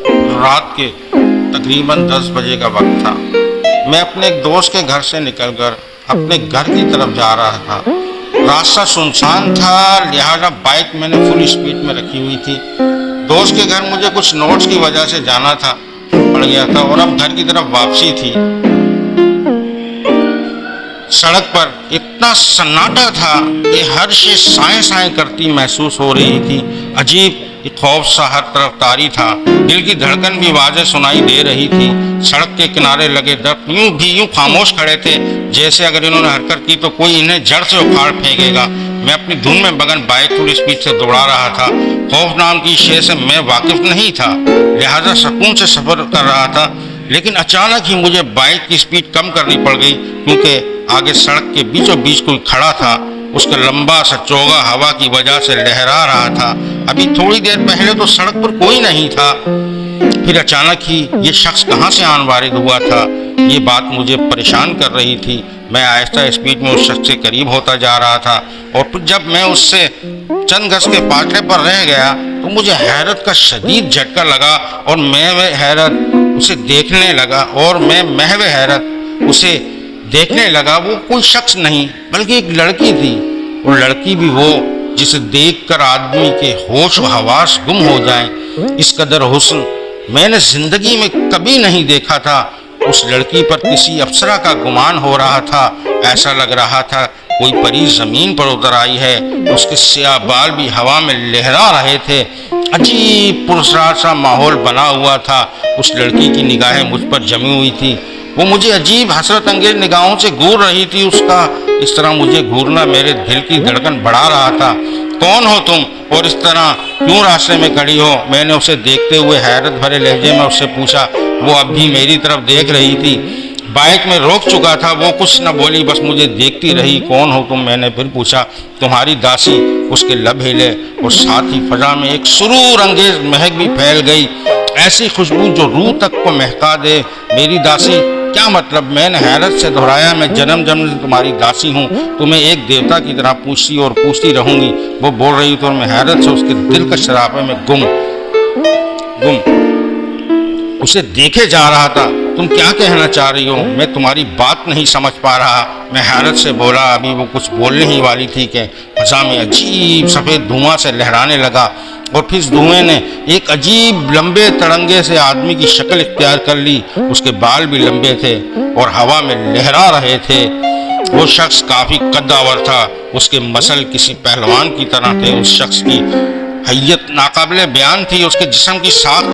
رات کے تقریباً 10 بجے کا وقت تھا۔ میں اپنے ایک دوست کے گھر سے نکل کر اپنے گھر کی طرف جا رہا تھا۔ راستہ سنسان تھا، لہذا بائک میں نے فل اسپیڈ میں رکھی ہوئی تھی۔ دوست کے گھر مجھے کچھ نوٹس کی وجہ سے جانا تھا، پڑ گیا تھا اور اب گھر کی طرف واپسی تھی۔ سڑک پر اتنا سناٹا تھا کہ ہر شے سائیں سائیں کرتی محسوس ہو رہی تھی۔ عجیب خوف سا ہر طرف طاری تھا، دل کی دھڑکن بھی واضح سنائی دے رہی تھی۔ سڑک کے کنارے لگے درخت یوں خاموش کھڑے تھے، جیسے اگر انہوں نے حرکت کی تو کوئی انہیں جڑ سے اکھاڑ پھینکے گا۔ میں اپنی دھن میں مگن بائک فل اسپیڈ سے دوڑا رہا تھا۔ خوف نام کی شے سے میں واقف نہیں تھا، لہذا سکون سے سفر کر رہا تھا، لیکن اچانک ہی مجھے بائک کی اسپیڈ کم کرنی پڑ گئی، کیونکہ آگے سڑک کے بیچوں بیچ کوئی کھڑا تھا۔ اس کا لمبا سا چوغا ہوا کی وجہ سے لہرا رہا تھا۔ ابھی تھوڑی دیر پہلے تو سڑک پر کوئی نہیں تھا، پھر اچانک ہی یہ شخص کہاں سے آن وارد ہوا تھا؟ یہ بات مجھے پریشان کر رہی تھی۔ میں آہستہ اسپیڈ میں اس شخص سے قریب ہوتا جا رہا تھا، اور پھر جب میں اس سے چند گز کے فاصلے پر رہ گیا تو مجھے حیرت کا شدید جھٹکا لگا، اور میں اسے دیکھنے لگا۔ وہ کوئی شخص نہیں بلکہ ایک لڑکی تھی، اور لڑکی بھی وہ جسے دیکھ کر آدمی کے ہوش و حواس گم ہو جائیں۔ اس قدر حسن میں نے زندگی میں کبھی نہیں دیکھا تھا۔ اس لڑکی پر کسی افسرہ کا گمان ہو رہا تھا، ایسا لگ رہا تھا کوئی پری زمین پر اتر آئی ہے۔ اس کے سیاہ بال بھی ہوا میں لہرا رہے تھے۔ عجیب پراسرار سا ماحول بنا ہوا تھا۔ اس لڑکی کی نگاہیں مجھ پر جمی ہوئی تھی، وہ مجھے عجیب حسرت انگیز نگاہوں سے گھور رہی تھی۔ اس کا اس طرح مجھے گھورنا میرے دل کی دھڑکن بڑھا رہا تھا۔ کون ہو تم، اور اس طرح کیوں راستے میں کھڑی ہو؟ میں نے اسے دیکھتے ہوئے حیرت بھرے لہجے میں اس سے پوچھا۔ وہ اب بھی میری طرف دیکھ رہی تھی۔ بائک میں روک چکا تھا، وہ کچھ نہ بولی، بس مجھے دیکھتی رہی۔ کون ہو تم؟ میں نے پھر پوچھا۔ تمہاری داسی۔ اس کے لب ہلے، اور ساتھ ہی فضا میں ایک سرور انگیز مہک بھی پھیل گئی، ایسی خوشبو جو روح تک کو مہکا دے۔ میری داسی؟ کیا مطلب؟ میں نے حیرت سے دہرایا۔ میں جنم جنم سے تمہاری داسی ہوں، تمہیں ایک دیوتا کی طرح پوچھتی اور پوچھتی رہوں گی، وہ بول رہی تھی، اور میں حیرت سے اس کے دل کا شرافے میں گم اسے دیکھے جا رہا تھا۔ تم کیا کہنا چاہ رہی ہو؟ میں تمہاری بات نہیں سمجھ پا رہا، میں حیرت سے بولا۔ ابھی وہ کچھ بولنے ہی والی تھی کہ فضا میں عجیب سفید دھواں سے لہرانے لگا، اور پھر اس دھوئیں نے ایک عجیب لمبے تڑنگے سے آدمی کی شکل اختیار کر لی۔ اس کے بال بھی لمبے تھے اور ہوا میں لہرا رہے تھے۔ وہ شخص کافی قدآور تھا، اس کے مسل کسی پہلوان کی طرح تھے۔ اس شخص کی حیت ناقابل بیان تھی، اس کے جسم کی ساخت